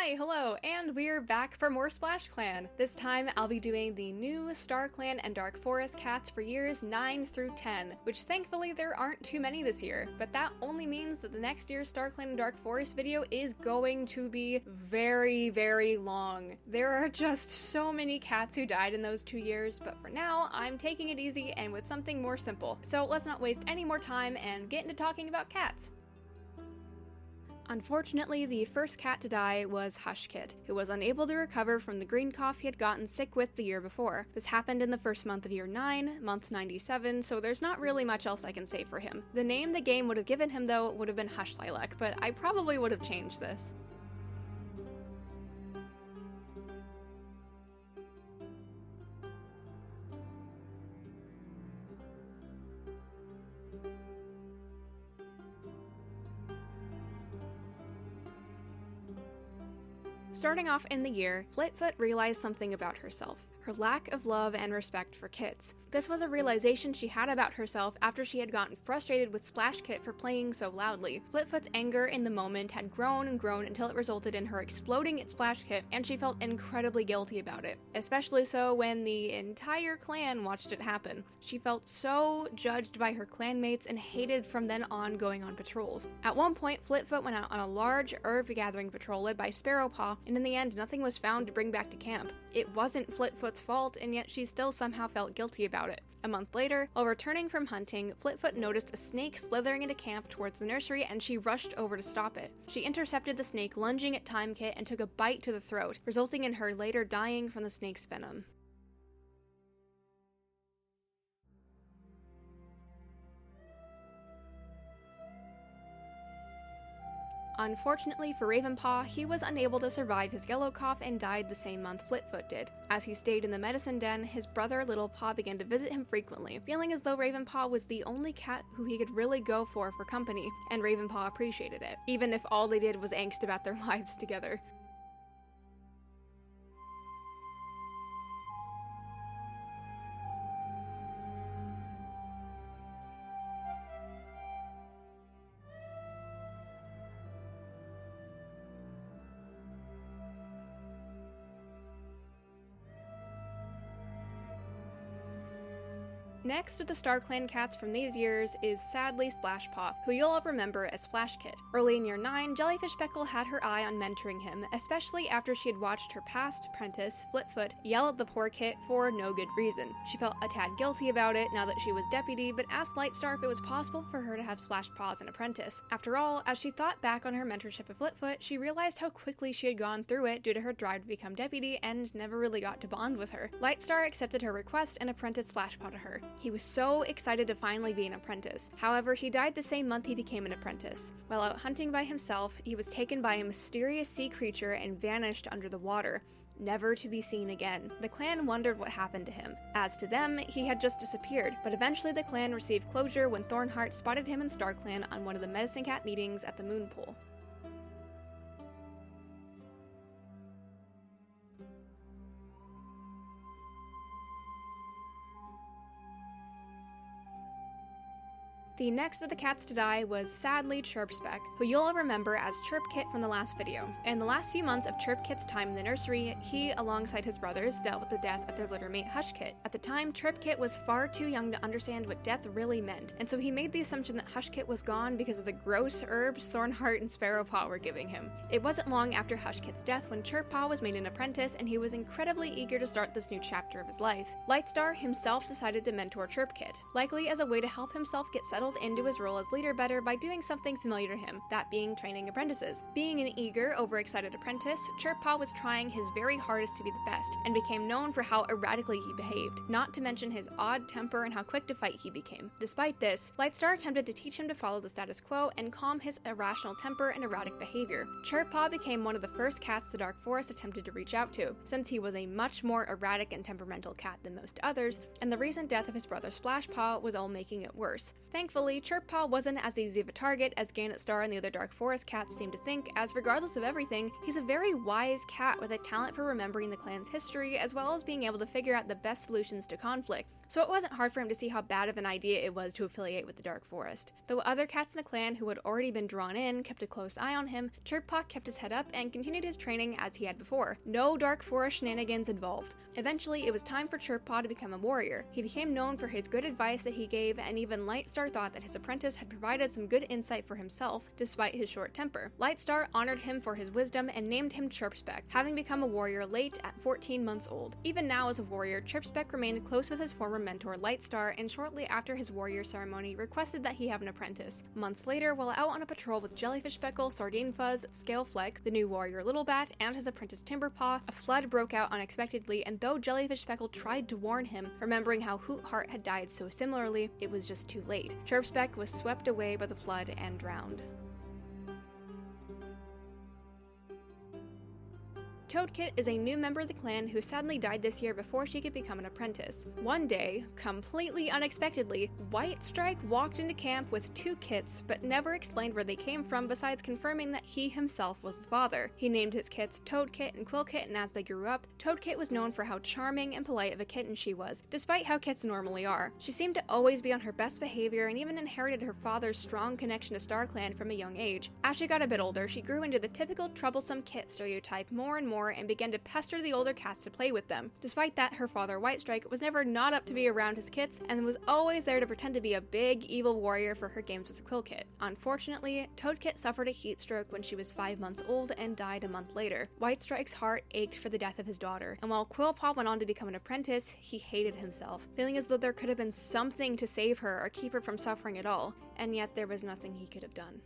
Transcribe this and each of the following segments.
Hi, hello, and we're back for more SplashClan. This time, I'll be doing the new StarClan and Dark Forest cats for years 9 through 10, which thankfully there aren't too many this year, but that only means that the next year's StarClan and Dark Forest video is going to be very, very long. There are just so many cats who died in those 2 years, but for now, I'm taking it easy and with something more simple. So let's not waste any more time and get into talking about cats. Unfortunately, the first cat to die was Hushkit, who was unable to recover from the green cough he had gotten sick with the year before. This happened in the first month of year 9, month 97, so there's not really much else I can say for him. The name the game would have given him, though, would have been Hush Lilac, but I probably would have changed this. Starting off in the year, Flitfoot realized something about herself: her lack of love and respect for kits. This was a realization she had about herself after she had gotten frustrated with SplashKit for playing so loudly. Flitfoot's anger in the moment had grown and grown until it resulted in her exploding at SplashKit, and she felt incredibly guilty about it, especially so when the entire clan watched it happen. She felt so judged by her clanmates and hated from then on going on patrols. At one point, Flitfoot went out on a large herb gathering patrol led by Sparrowpaw, and in the end, nothing was found to bring back to camp. It wasn't Flitfoot's fault, and yet she still somehow felt guilty about it. A month later, while returning from hunting, Flitfoot noticed a snake slithering into camp towards the nursery, and she rushed over to stop it. She intercepted the snake lunging at Timekit and took a bite to the throat, resulting in her later dying from the snake's venom. Unfortunately for Ravenpaw, he was unable to survive his yellow cough and died the same month Flitfoot did. As he stayed in the medicine den, his brother Littlepaw began to visit him frequently, feeling as though Ravenpaw was the only cat who he could really go for company, and Ravenpaw appreciated it, even if all they did was angst about their lives together. Next of the StarClan cats from these years is sadly Splashpaw, who you'll all remember as SplashKit. Early in year 9, Jellyfish Speckle had her eye on mentoring him, especially after she had watched her past apprentice, Flitfoot, yell at the poor kit for no good reason. She felt a tad guilty about it now that she was deputy, but asked Lightstar if it was possible for her to have Splashpaw as an apprentice. After all, as she thought back on her mentorship of Flitfoot, she realized how quickly she had gone through it due to her drive to become deputy and never really got to bond with her. Lightstar accepted her request and apprenticed Splashpaw to her. He was so excited to finally be an apprentice. However, he died the same month he became an apprentice. While out hunting by himself, he was taken by a mysterious sea creature and vanished under the water, never to be seen again. The clan wondered what happened to him. As to them, he had just disappeared, but eventually the clan received closure when Thornheart spotted him in StarClan on one of the Medicine Cat meetings at the Moon Pool. The next of the cats to die was sadly Chirpspeck, who you'll all remember as Chirpkit from the last video. In the last few months of Chirpkit's time in the nursery, he, alongside his brothers, dealt with the death of their littermate Hushkit. At the time, Chirpkit was far too young to understand what death really meant, and so he made the assumption that Hushkit was gone because of the gross herbs Thornheart and Sparrowpaw were giving him. It wasn't long after Hushkit's death when Chirppaw was made an apprentice, and he was incredibly eager to start this new chapter of his life. Lightstar himself decided to mentor Chirpkit, likely as a way to help himself get settled into his role as leader better by doing something familiar to him, that being training apprentices. Being an eager, overexcited apprentice, Chirppaw was trying his very hardest to be the best, and became known for how erratically he behaved, not to mention his odd temper and how quick to fight he became. Despite this, Lightstar attempted to teach him to follow the status quo and calm his irrational temper and erratic behavior. Chirppaw became one of the first cats the Dark Forest attempted to reach out to, since he was a much more erratic and temperamental cat than most others, and the recent death of his brother Splashpaw was all making it worse. Thankfully, Thankfully, Chirpaw wasn't as easy of a target as Ganetstar and the other Dark Forest cats seem to think, as regardless of everything, he's a very wise cat with a talent for remembering the clan's history as well as being able to figure out the best solutions to conflict, so it wasn't hard for him to see how bad of an idea it was to affiliate with the Dark Forest. Though other cats in the clan who had already been drawn in kept a close eye on him, Chirpaw kept his head up and continued his training as he had before. No Dark Forest shenanigans involved. Eventually, it was time for Chirpaw to become a warrior. He became known for his good advice that he gave, and even Lightstar thought that his apprentice had provided some good insight for himself, despite his short temper. Lightstar honored him for his wisdom and named him Chirpspeck, having become a warrior late at 14 months old. Even now as a warrior, Chirpspeck remained close with his former mentor Lightstar, and shortly after his warrior ceremony requested that he have an apprentice. Months later, while out on a patrol with Jellyfish Speckle, Sardine Fuzz, Scalefleck, the new warrior Littlebat, and his apprentice Timberpaw, a flood broke out unexpectedly, and though Jellyfish Speckle tried to warn him, remembering how Hootheart had died so similarly, it was just too late. Chirpspeck was swept away by the flood and drowned. Toadkit is a new member of the clan who sadly died this year before she could become an apprentice. One day, completely unexpectedly, Whitestrike walked into camp with two kits, but never explained where they came from besides confirming that he himself was his father. He named his kits Toadkit and Quillkit, and as they grew up, Toadkit was known for how charming and polite of a kitten she was, despite how kits normally are. She seemed to always be on her best behavior and even inherited her father's strong connection to StarClan from a young age. As she got a bit older, she grew into the typical troublesome kit stereotype more and more and began to pester the older cats to play with them. Despite that, her father Whitestrike was never not up to be around his kits and was always there to pretend to be a big evil warrior for her games with Quillkit. Unfortunately, Toadkit suffered a heat stroke when she was 5 months old and died a month later. Whitestrike's heart ached for the death of his daughter, and while Quillpaw went on to become an apprentice, he hated himself, feeling as though there could have been something to save her or keep her from suffering at all, and yet there was nothing he could have done.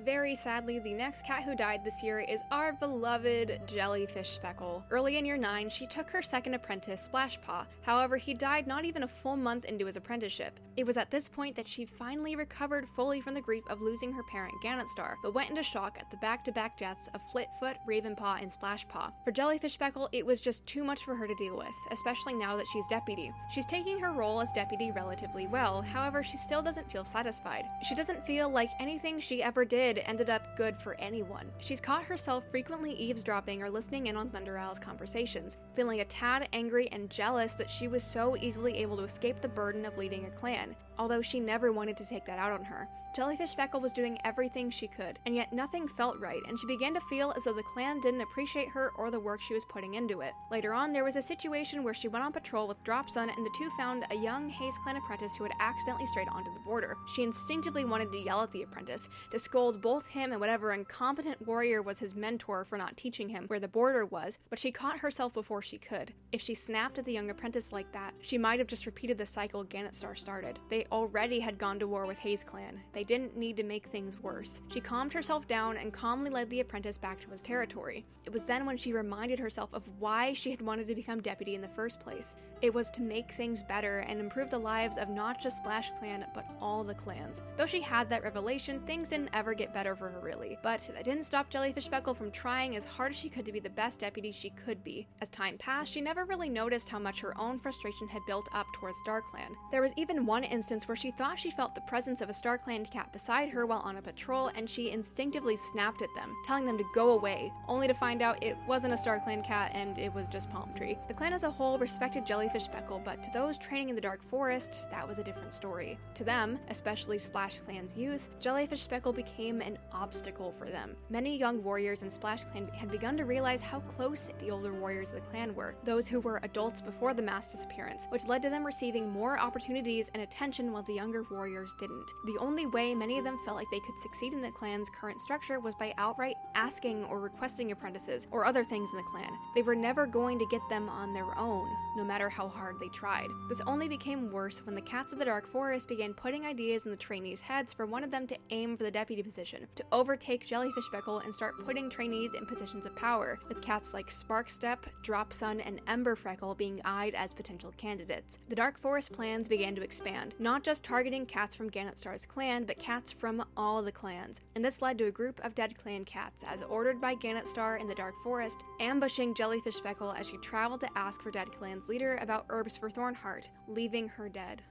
Very sadly, the next cat who died this year is our beloved Jellyfish Speckle. Early in year 9, she took her second apprentice, Splashpaw. However, he died not even a full month into his apprenticeship. It was at this point that she finally recovered fully from the grief of losing her parent Ganetstar, but went into shock at the back-to-back deaths of Flitfoot, Ravenpaw, and Splashpaw. For Jellyfish Speckle, it was just too much for her to deal with, especially now that she's deputy. She's taking her role as deputy relatively well, however, she still doesn't feel satisfied. She doesn't feel like anything she ever did ended up good for anyone. She's caught herself frequently eavesdropping or listening in on Thunder Owl's conversations, feeling a tad angry and jealous that she was so easily able to escape the burden of leading a clan, although she never wanted to take that out on her. Jellyfish Speckle was doing everything she could, and yet nothing felt right, and she began to feel as though the clan didn't appreciate her or the work she was putting into it. Later on, there was a situation where she went on patrol with Dropsun, and the two found a young Haze Clan apprentice who had accidentally strayed onto the border. She instinctively wanted to yell at the apprentice, to scold both him and whatever incompetent warrior was his mentor for not teaching him where the border was, but she caught herself before she could. If she snapped at the young apprentice like that, she might have just repeated the cycle Ganetstar started. They already had gone to war with Haze Clan. They didn't need to make things worse. She calmed herself down and calmly led the apprentice back to his territory. It was then when she reminded herself of why she had wanted to become deputy in the first place. It was to make things better and improve the lives of not just SplashClan, but all the clans. Though she had that revelation, things didn't ever get better for her really, but that didn't stop Jellyfish Speckle from trying as hard as she could to be the best deputy she could be. As time passed, she never really noticed how much her own frustration had built up towards StarClan. There was even one instance where she thought she felt the presence of a StarClan cat beside her while on a patrol, and she instinctively snapped at them, telling them to go away, only to find out it wasn't a StarClan cat and it was just Palm Tree. The clan as a whole respected Jellyfish Speckle, but to those training in the Dark Forest, that was a different story. To them, especially SplashClan's youth, Jellyfish Speckle became an obstacle for them. Many young warriors in SplashClan had begun to realize how close the older warriors of the clan were, those who were adults before the mass disappearance, which led to them receiving more opportunities and attention while the younger warriors didn't. The only way many of them felt like they could succeed in the clan's current structure was by outright asking or requesting apprentices or other things in the clan. They were never going to get them on their own, no matter how hard they tried. This only became worse when the cats of the Dark Forest began putting ideas in the trainees' heads for one of them to aim for the deputy position, to overtake Jellyfish Speckle and start putting trainees in positions of power, with cats like Sparkstep, Dropsun, and Emberfreckle being eyed as potential candidates. The Dark Forest plans began to expand, not not just targeting cats from Gannet Star's clan, but cats from all the clans, and this led to a group of dead clan cats, as ordered by Gannet Star in the Dark Forest, ambushing Jellyfish Speckle as she traveled to ask for Dead Clan's leader about herbs for Thornheart, leaving her dead.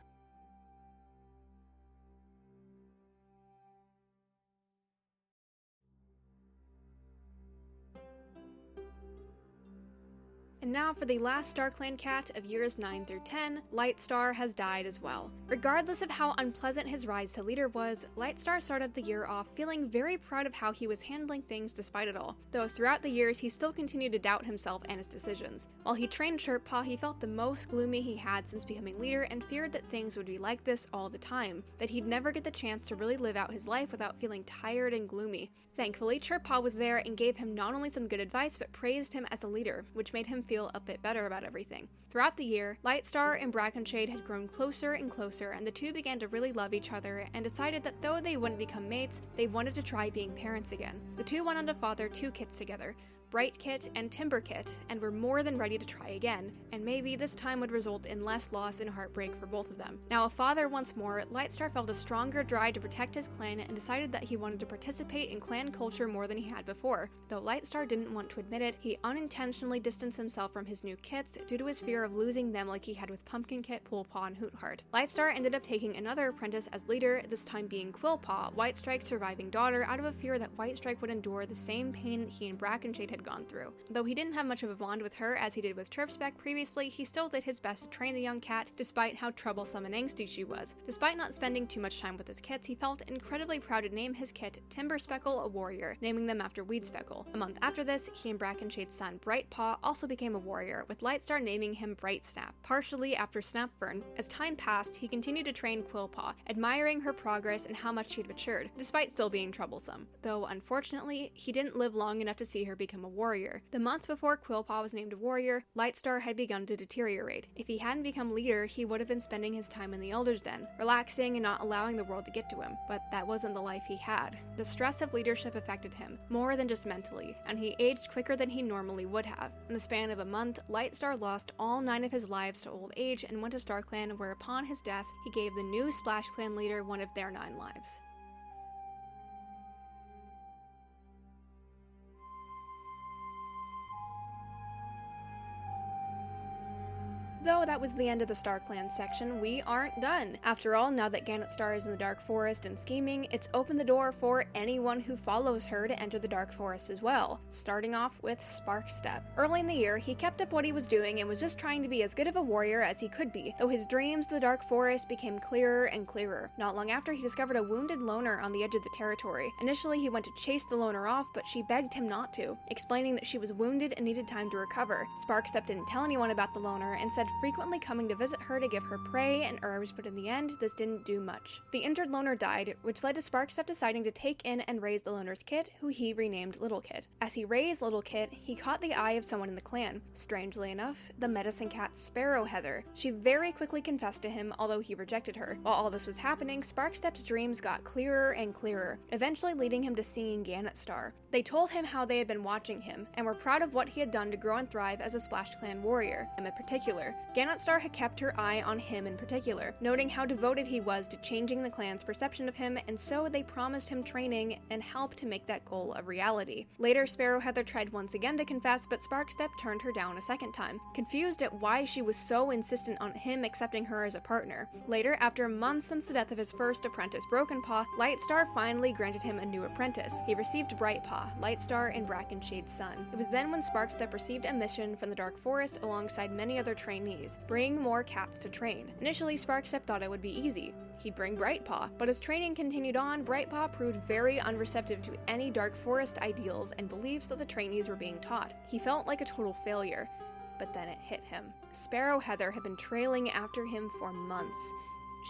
And now for the last StarClan cat of years 9 through 10, Lightstar has died as well. Regardless of how unpleasant his rise to leader was, Lightstar started the year off feeling very proud of how he was handling things despite it all, though throughout the years he still continued to doubt himself and his decisions. While he trained Chirpaw, he felt the most gloomy he had since becoming leader and feared that things would be like this all the time, that he'd never get the chance to really live out his life without feeling tired and gloomy. Thankfully, Chirpaw was there and gave him not only some good advice but praised him as a leader, which made him feel a bit better about everything. Throughout the year, Lightstar and Brackenshade had grown closer and closer, and the two began to really love each other and decided that though they wouldn't become mates, they wanted to try being parents again. The two went on to father 2 kits together, Bright Kit and Timber Kit, and were more than ready to try again, and maybe this time would result in less loss and heartbreak for both of them. Now a father once more, Lightstar felt a stronger drive to protect his clan and decided that he wanted to participate in clan culture more than he had before. Though Lightstar didn't want to admit it, he unintentionally distanced himself from his new kits due to his fear of losing them like he had with Pumpkin Kit, Poolpaw, and Hootheart. Lightstar ended up taking another apprentice as leader, this time being Quillpaw, Whitestrike's surviving daughter, out of a fear that Whitestrike would endure the same pain that he and Brackenshade had gone through. Though he didn't have much of a bond with her as he did with Chirpspeck previously, he still did his best to train the young cat, despite how troublesome and angsty she was. Despite not spending too much time with his kits, he felt incredibly proud to name his kit Timber Speckle a warrior, naming them after Weed Speckle. A month after this, he and Brackenshade's son Brightpaw also became a warrior, with Lightstar naming him Bright Snap, partially after Snapfern. As time passed, he continued to train Quillpaw, admiring her progress and how much she'd matured, despite still being troublesome. Though, unfortunately, he didn't live long enough to see her become a warrior. The month before Quillpaw was named a warrior, Lightstar had begun to deteriorate. If he hadn't become leader, he would have been spending his time in the Elder's Den, relaxing and not allowing the world to get to him. But that wasn't the life he had. The stress of leadership affected him, more than just mentally, and he aged quicker than he normally would have. In the span of a month, Lightstar lost all 9 of his lives to old age and went to StarClan, where upon his death, he gave the new SplashClan leader one of their 9 lives. Though that was the end of the StarClan section, we aren't done. After all, now that Gannet Star is in the Dark Forest and scheming, it's opened the door for anyone who follows her to enter the Dark Forest as well, starting off with Sparkstep. Early in the year, he kept up what he was doing and was just trying to be as good of a warrior as he could be, though his dreams of the Dark Forest became clearer and clearer. Not long after, he discovered a wounded loner on the edge of the territory. Initially, he went to chase the loner off, but she begged him not to, explaining that she was wounded and needed time to recover. Sparkstep didn't tell anyone about the loner and said frequently coming to visit her to give her prey and herbs, but in the end, this didn't do much. The injured loner died, which led to Sparkstep deciding to take in and raise the loner's kit, who he renamed Little Kit. As he raised Little Kit, he caught the eye of someone in the clan. Strangely enough, the medicine cat Sparrowheather. She very quickly confessed to him, although he rejected her. While all this was happening, Sparkstep's dreams got clearer and clearer, eventually leading him to seeing Gannet Star. They told him how they had been watching him, and were proud of what he had done to grow and thrive as a SplashClan warrior, him in particular. Gannet Star had kept her eye on him in particular, noting how devoted he was to changing the clan's perception of him, and so they promised him training and help to make that goal a reality. Later, Sparrowheather tried once again to confess, but Sparkstep turned her down a second time, confused at why she was so insistent on him accepting her as a partner. Later, after months since the death of his first apprentice Brokenpaw, Lightstar finally granted him a new apprentice. He received Brightpaw, Lightstar and Brackenshade's son. It was then when Sparkstep received a mission from the Dark Forest alongside many other trainees: bring more cats to train. Initially, Sparkstep thought it would be easy. He'd bring Brightpaw, but as training continued on, Brightpaw proved very unreceptive to any Dark Forest ideals and beliefs that the trainees were being taught. He felt like a total failure, but then it hit him. Sparrowheather had been trailing after him for months.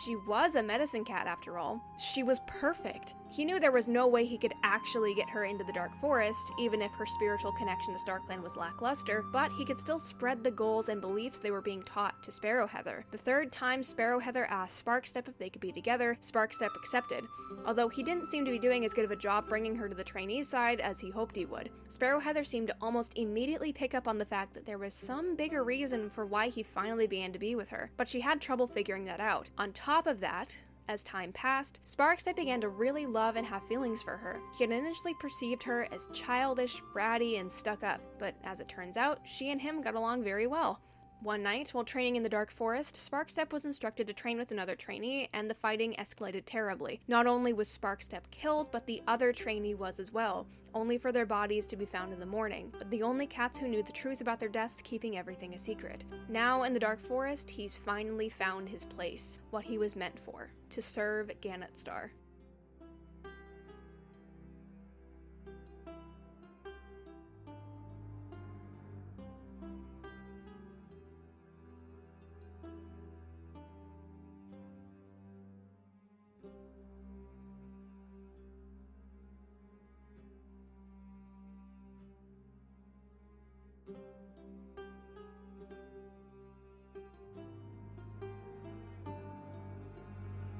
She was a medicine cat after all. She was perfect. He knew there was no way he could actually get her into the Dark Forest, even if her spiritual connection to StarClan was lackluster, but he could still spread the goals and beliefs they were being taught to Sparrowheather. The third time Sparrowheather asked Sparkstep if they could be together, Sparkstep accepted, although he didn't seem to be doing as good of a job bringing her to the trainee side as he hoped he would. Sparrowheather seemed to almost immediately pick up on the fact that there was some bigger reason for why he finally began to be with her, but she had trouble figuring that out. On top of that, as time passed, Sparkstep began to really love and have feelings for her. He had initially perceived her as childish, bratty, and stuck up, but as it turns out, she and him got along very well. One night, while training in the Dark Forest, Sparkstep was instructed to train with another trainee, and the fighting escalated terribly. Not only was Sparkstep killed, but the other trainee was as well, only for their bodies to be found in the morning, but the only cats who knew the truth about their deaths keeping everything a secret. Now, in the Dark Forest, he's finally found his place, what he was meant for, to serve Gannet Star.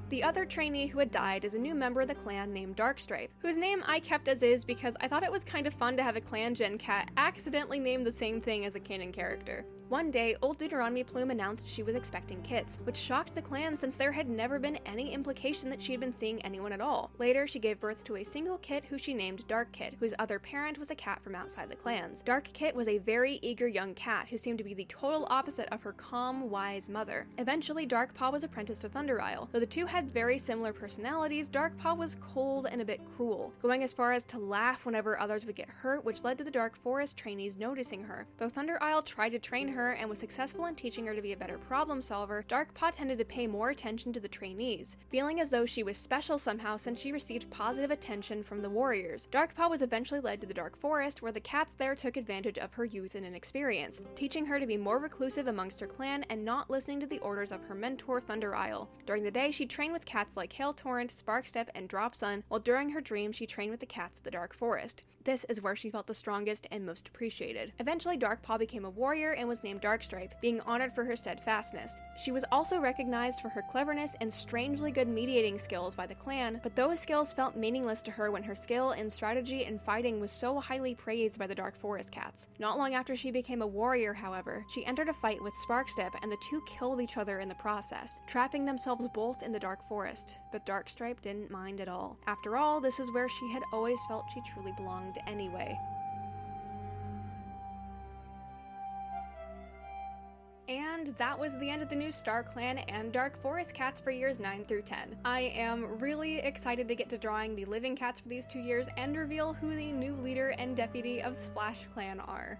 The other trainee who had died is a new member of the clan named Darkstripe, whose name I kept as is because I thought it was kind of fun to have a ClanGen cat accidentally name the same thing as a canon character. One day, old Deuteronomy Plume announced she was expecting kits, which shocked the clan since there had never been any implication that she had been seeing anyone at all. Later, she gave birth to a single kit who she named Dark Kit, whose other parent was a cat from outside the clans. Dark Kit was a very eager young cat who seemed to be the total opposite of her calm, wise mother. Eventually, Darkpaw was apprenticed to Thunder Isle. Though the two had very similar personalities, Darkpaw was cold and a bit cruel, going as far as to laugh whenever others would get hurt, which led to the Dark Forest trainees noticing her. Though Thunder Isle tried to train her and was successful in teaching her to be a better problem solver, Darkpaw tended to pay more attention to the trainees, feeling as though she was special somehow since she received positive attention from the warriors. Darkpaw was eventually led to the Dark Forest, where the cats there took advantage of her youth and inexperience, teaching her to be more reclusive amongst her clan and not listening to the orders of her mentor Thunder Isle. During the day, she trained with cats like Hail Torrent, Sparkstep, and Dropsun, while during her dreams she trained with the cats of the Dark Forest. This is where she felt the strongest and most appreciated. Eventually, Darkpaw became a warrior and was named Darkstripe, being honored for her steadfastness. She was also recognized for her cleverness and strangely good mediating skills by the clan, but those skills felt meaningless to her when her skill in strategy and fighting was so highly praised by the Dark Forest cats. Not long after she became a warrior, however, she entered a fight with Sparkstep and the two killed each other in the process, trapping themselves both in the Dark Forest, but Darkstripe didn't mind at all. After all, this is where she had always felt she truly belonged anyway. And that was the end of the new Star Clan and Dark Forest cats for years 9 through 10. I am really excited to get to drawing the living cats for these 2 years and reveal who the new leader and deputy of SplashClan are.